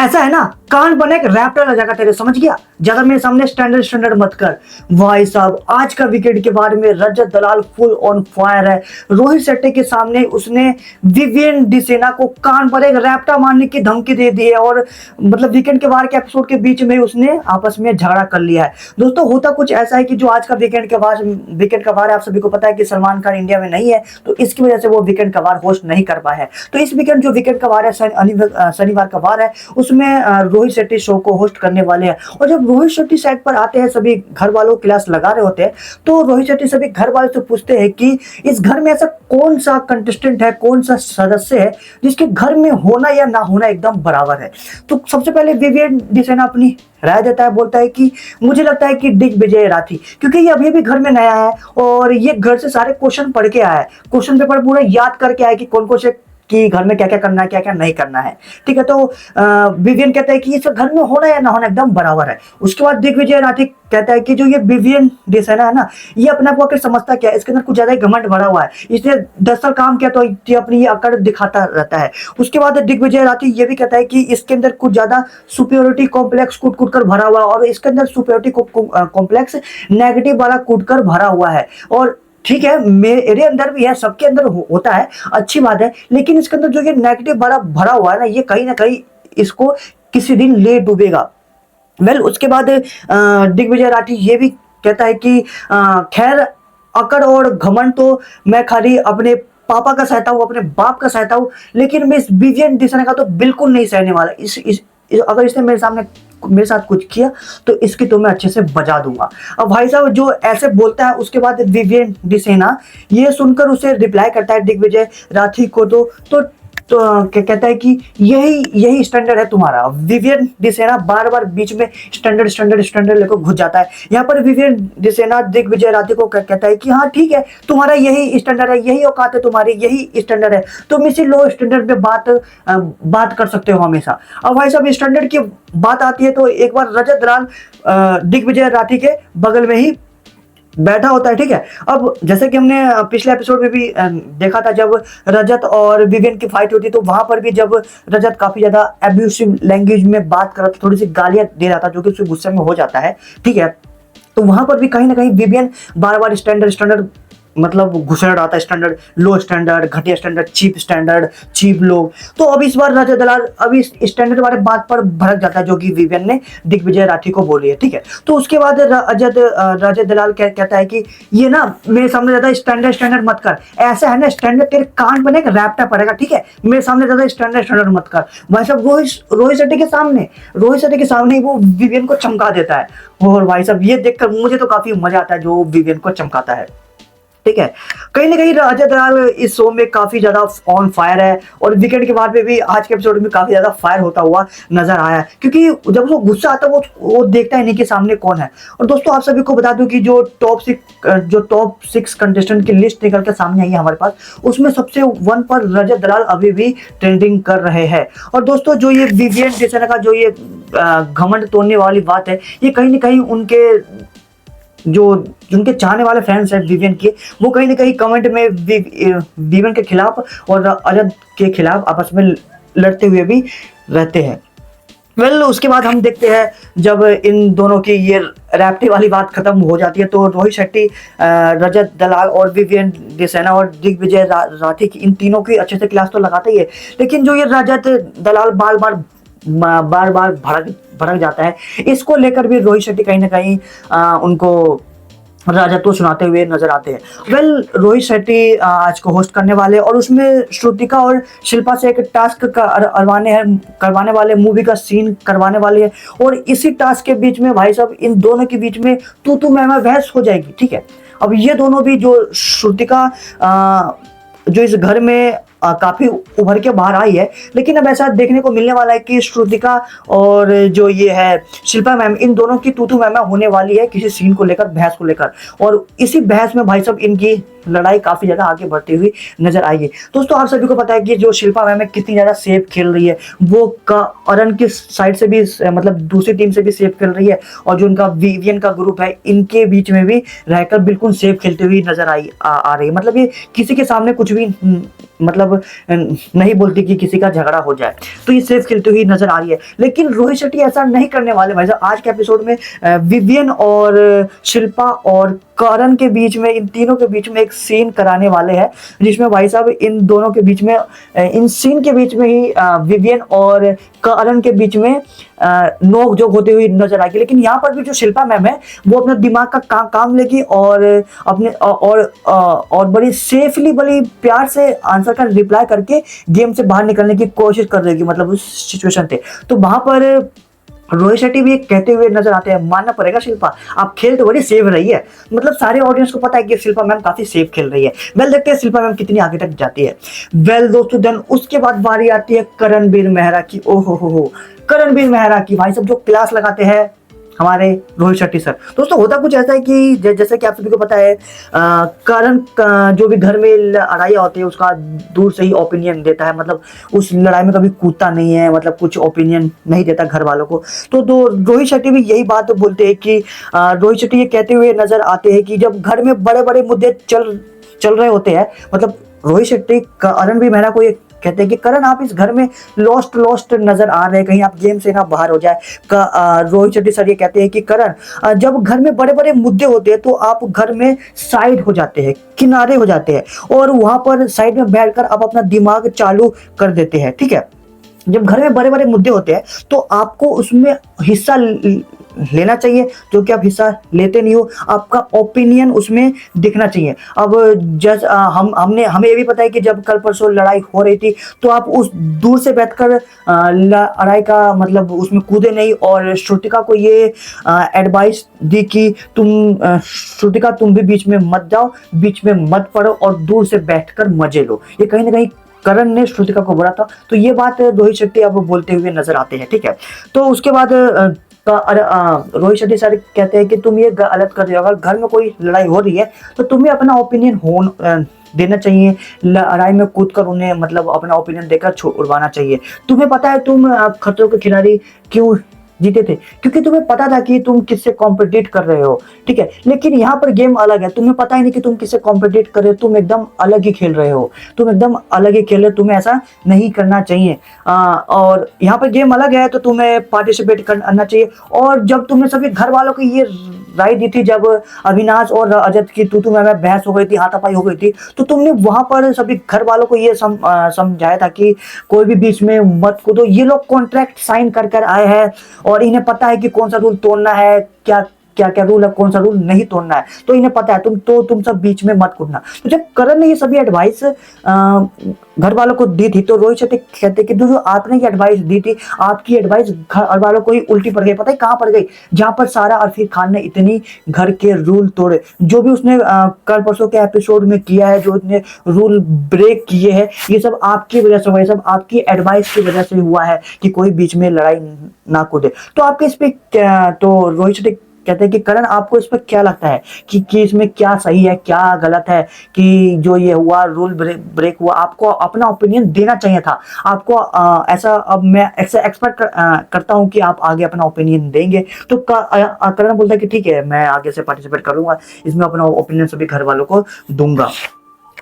ऐसा है ना, कान बने एक रैप्टर आ जाएगा तेरे, समझ गया? ज्यादा मेरे सामने स्टैंडर्ड स्टैंडर्ड मत कर। भाई साहब आज का विकेट के बारे में रजत दलाल फुल ऑन फायर है। रोहित शेट्टी के सामने उसने विवियन डिसेना को कान पर एक रैप्टर मारने की धमकी दे दी है, और मतलब वीकेंड के बाहर के एपिसोड के बीच में उसने आपस में झगड़ा कर लिया है। दोस्तों होता कुछ ऐसा है कि जो आज का वीकेंड के बाहर आप सभी को पता है कि सलमान खान इंडिया में नहीं है, तो इसकी वजह से वो वीकेंड का बार होस्ट नहीं कर पाया है। तो इस वीकेंड जो वीकेंड का बार है, शनिवार का बार है, उसमें रोहित शेट्टी शो को होस्ट करने वाले हैं। और जब रोहित शेट्टी साइड पर आते हैं, सभी घर वालों क्लास लगा रहे होते हैं, तो रोहित शेट्टी सभी घर वालों से पूछते हैं कि इस घर में ऐसा कौन सा कंटेस्टेंट है, कौन सा सदस्य है जिसके घर में होना या ना होना एकदम बराबर है। तो सबसे पहले विवियन डिसेना अपनी राय देता है, बोलता है कि मुझे लगता है कि दिग्विजय राठी, क्योंकि ये अभी भी घर में नया है और ये घर से सारे क्वेश्चन पढ़ के आया है, क्वेश्चन पेपर पूरा याद करके आया कि कौन कौन से कि घर में क्या क्या करना है, क्या क्या नहीं करना है। ठीक है, तो विवियन कहता है कि ये सब घर में होना या ना होना एकदम बराबर है। उसके बाद दिग्विजय राठी कहता है कि जो ये विवियन डिसेना है ना, ये अपने आप को आखिर समझता क्या है, इसके अंदर कुछ ज्यादा ही घमंड भरा हुआ है, इसने 10 साल काम किया तो ये अपनी ये अकड़ दिखाता रहता है। उसके बाद दिग्विजय राठी ये भी कहता है कि इसके अंदर कुछ ज्यादा सुपीरियोरिटी कॉम्प्लेक्स कूट कूट कर भरा हुआ है, और इसके अंदर सुपीरियोरिटी कॉम्प्लेक्स नेगेटिव वाला कूट कर भरा हुआ है। और ठीक है, मेरे अंदर भी है, सबके अंदर होता है, अच्छी बात है, लेकिन इसके अंदर जो ये नेगेटिव भरा हुआ है ना कहीं इसको किसी दिन ले डूबेगा। उसके बाद दिग्विजय राठी ये भी कहता है कि खैर अकड़ और घमंड तो मैं खाली अपने पापा का सहता हूँ, अपने बाप का सहता हूँ, लेकिन मैं इस विवियन डिसेना का तो बिल्कुल नहीं सहने वाला। अगर इसने मेरे साथ कुछ किया तो इसकी तो मैं अच्छे से बजा दूंगा। अब भाई साहब जो ऐसे बोलता है, उसके बाद विवियन डिसेना ये सुनकर उसे रिप्लाई करता है दिग्विजय राठी को, तो क्या कहता है कि यही स्टैंडर्ड है तुम्हारा। विवियन डिसेना बार बार बीच में स्टैंडर्ड लेकर घुस जाता है। यहाँ पर विवियन डिसेना दिग्विजय राठी को कहता है कि हाँ ठीक है, तुम्हारा यही स्टैंडर्ड है, यही औकात है तुम्हारी, यही स्टैंडर्ड है, तुम इसी लो स्टैंडर्ड पे बात कर सकते हो हमेशा। अब भाई साहब स्टैंडर्ड की बात आती है तो एक बार रजत दलाल दिग्विजय राठी के बगल में ही बैठा होता है। ठीक है, अब जैसे कि हमने पिछले एपिसोड में भी देखा था, जब रजत और विवियन की फाइट होती तो वहां पर भी जब रजत काफी ज्यादा एब्यूसिव लैंग्वेज में बात कर रहा था, थोड़ी सी गालियां दे रहा था, जो कि उसके गुस्से में हो जाता है। ठीक है, तो वहां पर भी कहीं ना कहीं विवियन बार बार स्टैंडर्ड मतलब घुसड़ रहा था, स्टैंडर्ड, लो स्टैंडर्ड, घटिया स्टैंडर्ड, चीप लोग। तो अब इस बार रजत दलाल अभी स्टैंडर्ड वाले बात पर भड़क जाता है, जो कि विवियन ने दिग्विजय राठी को बोली है। ठीक है, तो उसके बाद रजत दलाल कहता है कि ये ना मेरे सामने ज्यादा स्टैंडर्ड मत कर, ऐसा है ना स्टैंडर्ड तेरे कान बने एक रैप्टा पड़ेगा। ठीक है, मेरे सामने ज्यादा स्टैंडर्ड मत कर। भाई साहब रोहित शेट्टी के सामने वो विवियन को चमका देता है। और भाई साहब ये देखकर मुझे तो काफी मजा आता है जो विवियन को चमकाता है। ठीक है, कहीं ना कहीं रजत दलाल इस शो में काफी ज्यादा ऑन फायर है, और वीकेंड के बाद में भी आज के एपिसोड में काफी ज्यादा फायर होता हुआ नजर आया है, क्योंकि जब वो गुस्सा आता है वो देखता है नहीं कि सामने कौन है। और दोस्तों आप सभी को बता दूं कि जो टॉप 6 कंटेस्टेंट की लिस्ट निकल के सामने आई है हमारे पास, उसमें सबसे 1 पर रजत दलाल अभी भी ट्रेंडिंग कर रहे हैं। और दोस्तों जो ये विवियन डिसेना का जो ये घमंड तोड़ने वाली बात है, ये कहीं ना कहीं उनके जो जिनके चाहने वाले फैंस हैं विवियन के, वो कहीं ना कहीं कमेंट में विवियन के खिलाफ और रजत के खिलाफ आपस में लड़ते हुए भी रहते हैं। उसके बाद हम देखते हैं जब इन दोनों की ये रैप्टी वाली बात खत्म हो जाती है, तो रोहित शेट्टी, रजत दलाल और विवियन डिसेना और दिग्विजय राठी की, इन तीनों की अच्छे से क्लास तो लगाता ही है, लेकिन जो ये रजत दलाल बार बार भड़क जाता है, इसको लेकर भी रोहित शेट्टी कहीं ना कहीं उनको राजत्व सुनाते हुए नजर आते हैं। रोहित शेट्टी आज को होस्ट करने वाले, और उसमें श्रुतिका और शिल्पा से एक टास्क करवाने वाले, मूवी का सीन करवाने वाले हैं, और इसी टास्क के बीच में भाई साहब इन दोनों के बीच में तू मैं बहस हो जाएगी। ठीक है, अब ये दोनों भी, जो श्रुतिका जो इस घर में काफी उभर के बाहर आई है, लेकिन अब ऐसा देखने को मिलने वाला है कि श्रुतिका और जो ये है शिल्पा मैम, इन दोनों की तू मैम होने वाली है किसी सीन को लेकर, बहस को लेकर, और इसी बहस में भाई साहब इनकी लड़ाई काफी ज्यादा आगे बढ़ती हुई नजर आई है। दोस्तों आप सभी को पता है कि जो शिल्पा मैम है कितनी ज्यादा सेफ खेल रही है, वो अरन की साइड से भी मतलब दूसरी टीम से भी सेफ खेल रही है, और जो उनका विवियन का ग्रुप है इनके बीच में भी रहकर बिल्कुल सेफ खेलती हुई नजर आ रही है। मतलब ये किसी के सामने कुछ भी मतलब नहीं बोलती कि किसी का झगड़ा हो जाए, तो ये सेफ खेलती हुई नजर आ रही है। लेकिन रोहित शेट्टी ऐसा नहीं करने वाले भाई साहब। आज के एपिसोड में विवियन और शिल्पा और करण के बीच में, इन तीनों के बीच में एक सीन कराने वाले हैं, जिसमें भाई साहब इन दोनों के बीच में, इन सीन के बीच में ही विवियन और करण के बीच में नोक झोंक होती हुई नजर आएगी। लेकिन यहाँ पर भी जो शिल्पा मैम है वो अपना दिमाग का काम लेगी और अपने और बड़ी सेफली, बड़ी प्यार से आंसर का रिप्लाई करके गेम से बाहर निकलने की कोशिश कर देगी, मतलब उस सिचुएशन से। तो वहां पर रोहित शेट्टी भी कहते हुए नजर आते हैं, मानना पड़ेगा शिल्पा, आप खेल तो बड़ी सेफ रही है। मतलब सारे ऑडियंस को पता है कि शिल्पा मैम काफी सेफ खेल रही है। वेल, देखते हैं शिल्पा मैम कितनी आगे तक जाती है। वेल दोस्तों, देन उसके बाद बारी आती है करणवीर मेहरा की। ओहो हो, करणवीर मेहरा की भाई सब जो क्लास लगाते हैं हमारे रोहित शेट्टी सर। दोस्तों होता कुछ ऐसा है कि जैसे कि आप सभी को पता है, करण जो भी घर में लड़ाई होती है उसका दूर से ही ओपिनियन देता है, मतलब उस लड़ाई में कभी कूदता नहीं है, मतलब कुछ ओपिनियन नहीं देता घर वालों को। तो रोहित शेट्टी भी यही बात बोलते हैं कि रोहित शेट्टी ये कहते हुए नजर आते हैं कि जब घर में बड़े बड़े मुद्दे चल रहे होते हैं, मतलब रोहित शेट्टी करणवीर मेहरा को ये कहते हैं कि करण आप इस घर में लॉस्ट नजर आ रहे हैं, कहीं आप गेम से ना बाहर हो जाए। रोहित शेट्टी सर ये कहते हैं कि करण जब घर में बड़े बड़े मुद्दे होते हैं तो आप घर में साइड हो जाते हैं, किनारे हो जाते हैं और वहां पर साइड में बैठकर आप अपना दिमाग चालू कर देते हैं, ठीक है। जब घर में बड़े बड़े मुद्दे होते हैं तो आपको उसमें हिस्सा लेना चाहिए, जो कि आप हिस्सा लेते नहीं हो। आपका ओपिनियन उसमें दिखना चाहिए। अब जज हमें ये भी पता है कि जब कल परसों लड़ाई हो रही थी तो आप उस दूर से बैठकर लड़ाई का मतलब उसमें कूदे नहीं, और श्रुतिका को ये एडवाइस दी कि श्रुतिका तुम भी बीच में मत जाओ, बीच में मत पड़ो और दूर से बैठकर मजे लो। ये कहीं ना कहीं करण ने श्रुतिका को बोला था। तो ये बात रोहित शेट्टी अब बोलते हुए नजर आते हैं, ठीक है। तो उसके बाद रोहित शेट्टी सर कहते हैं कि तुम ये गलत कर रहे हो, अगर घर में कोई लड़ाई हो रही है तो तुम्हें अपना ओपिनियन देना चाहिए, लड़ाई में कूद कर उन्हें मतलब अपना ओपिनियन देकर छुड़वाना चाहिए। तुम्हें पता है तुम खतरों के खिलाड़ी क्यों जीते थे? क्योंकि तुम्हें पता था कि तुम किससे कॉम्पिटिट कर रहे हो, ठीक है। लेकिन यहाँ पर गेम अलग है, तुम्हें पता ही नहीं कि तुम किससे कॉम्पिटिट कर रहे हो, तुम एकदम अलग ही खेल रहे हो, तुम एकदम अलग ही खेल रहे हो, तुम्हें ऐसा नहीं करना चाहिए। और यहाँ पर गेम अलग है तो तुम्हें पार्टिसिपेट करना चाहिए। और जब तुमने सभी घर वालों को ये राय दी थी, जब अविनाश और रजत की तू मैं बहस हो गई थी, हाथापाई हो गई थी, तो तुमने वहां पर सभी घर वालों को ये समझाया था कि कोई भी बीच में मत कूदो। ये लोग कॉन्ट्रैक्ट साइन कर आए हैं और इन्हें पता है कि कौन सा रूल तोड़ना है, क्या क्या क्या रूल है, कौन सा रूल नहीं तोड़ना है, तो इन्हें पता है। तुम सब बीच में मत कूदना। तो जब करण ने ये सभी एडवाइस घर वालों को दी थी तो रोहित शेट्टी कहते कि जो आपने ये एडवाइस दी थी, आपकी एडवाइस घर वालों को ही उल्टी पड़ गई। पता है कहां पड़ गई? जहां पर सारा अरफी खान ने इतनी घर के रूल तोड़े, जो भी उसने कल परसों के एपिसोड में किया है, जो इतने रूल ब्रेक किए हैं, ये सब आपकी वजह से हुआ है, सब आपकी एडवाइस की वजह से हुआ है कि कोई बीच में लड़ाई ना कूदे। तो आपके इस पे तो रोहित शेट्टी कहते हैं कि करण आपको इस पर क्या लगता है कि इसमें क्या सही है, क्या गलत है, कि जो ये हुआ रूल ब्रेक हुआ, आपको अपना ओपिनियन देना चाहिए था आपको। ऐसा अब मैं ऐसा एक्सपेक्ट करता हूं कि आप आगे अपना ओपिनियन देंगे। तो करण बोलता है कि ठीक है, मैं आगे से पार्टिसिपेट करूंगा, इसमें अपना ओपिनियन सभी घर वालों को दूंगा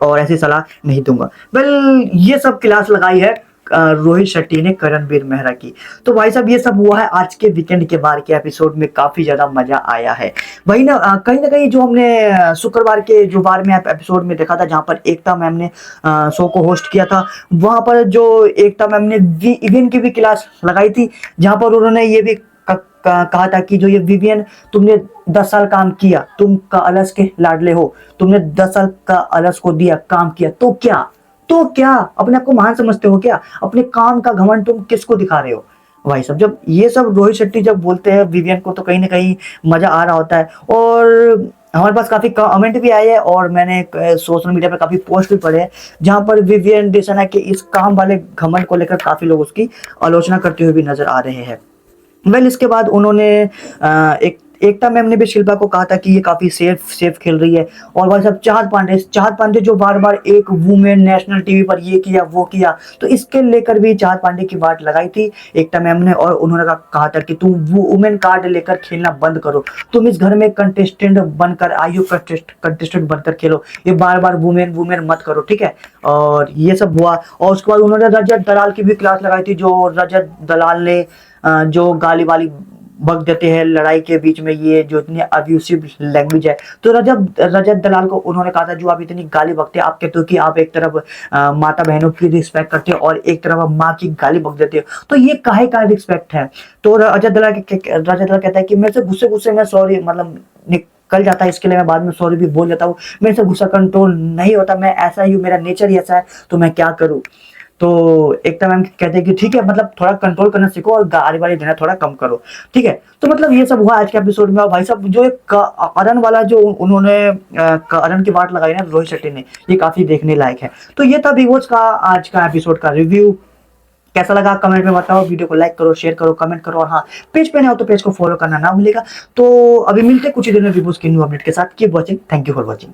और ऐसी सलाह नहीं दूंगा। वेल, ये सब क्लास लगाई है रोहित शेट्टी ने करणवीर मेहरा की। तो भाई साहब ये सब हुआ है आज के वीकेंड के बार के एपिसोड में, काफी ज्यादा मजा आया है। वही ना कहीं जो हमने शुक्रवार के जो बार में एपिसोड में देखा था, जहां पर एकता मैम ने शो को होस्ट किया था, वहां पर जो एकता मैम ने विवियन की भी क्लास लगाई थी, जहां पर उन्होंने ये भी कहा था कि जो ये विवियन तुमने 10 साल काम किया, तुम का अलस के लाडले हो, तुमने 10 साल का अलस को दिया, काम किया, तो क्या अपने आप को महान समझते हो क्या? अपने काम का घमंड तुम किसको दिखा रहे हो? भाई साहब जब ये सब रोहित शेट्टी जब बोलते हैं विवियन को, तो कहीं ना कहीं मजा आ रहा होता है। और हमारे पास काफी कमेंट भी आए हैं और मैंने सोशल मीडिया पर काफी पोस्ट भी पढ़े हैं, जहां पर विवियन डेसना के इस काम वाले घमंड को लेकर काफी लोग उसकी आलोचना करते हुए भी नजर आ रहे हैं। वेल, इसके बाद उन्होंने एकता मैम ने भी शिल्पा को कहा था कि ये काफी सेफ खेल रही है। और भाई साहब चाहत पांडे जो बार बार एक वुमेन नेशनल टीवी पर ये किया वो किया, तो इसके लेकर भी चाहत पांडे की बात लगाई थी एकता मैम ने। और उन्होंने कहा था कि तुम वुमेन कार्ड लेकर खेलना बंद करो, तुम इस घर में कंटेस्टेंट बनकर आयु कंटेस्टेंट बनकर खेलो, ये बार बार वुमेन वुमेन मत करो, ठीक है। और ये सब हुआ। और उसके बाद उन्होंने रजत दलाल की भी क्लास लगाई थी, जो रजत दलाल ने जो गाली वाली बक देते हैं लड़ाई के बीच में, ये जो इतनी अब्यूसिव लैंग्वेज है। तो रजत दलाल को उन्होंने कहा था जो आप इतनी गाली बकते हैं, आप कहते हो कि आप एक तरफ माता बहनों की रिस्पेक्ट करते हो और एक तरफ आप माँ की गाली बक देते हो, तो ये काहे का रिस्पेक्ट है। तो रजत दलाल कहता है कि मेरे से गुस्से गुस्से में सॉरी मतलब निकल जाता है, इसके लिए मैं बाद में सॉरी भी बोल देता हूँ, मेरे से गुस्सा कंट्रोल नहीं होता, मैं ऐसा ही हूँ, मेरा नेचर ही ऐसा है, तो मैं क्या करूँ। तो एकता मैम कहते हैं कि ठीक है, मतलब थोड़ा कंट्रोल करना सीखो और गाली वाली देना थोड़ा कम करो, ठीक है। तो मतलब ये सब हुआ आज के एपिसोड में। और भाई साहब जो एक करण वाला जो उन्होंने करण की बात लगाई ना रोहित शेट्टी ने, ये काफी देखने लायक है। तो ये था बिग बॉस का आज का एपिसोड का रिव्यू। कैसा लगा कमेंट में बताओ, वीडियो को लाइक करो, शेयर करो, कमेंट करो, और हाँ पेज पे नहीं हो तो पेज को फॉलो करना ना भूलिएगा। तो अभी मिलते कुछ ही दिन में बिग बॉस की न्यू अपडेट के साथ। Keep watching, thank you for watching.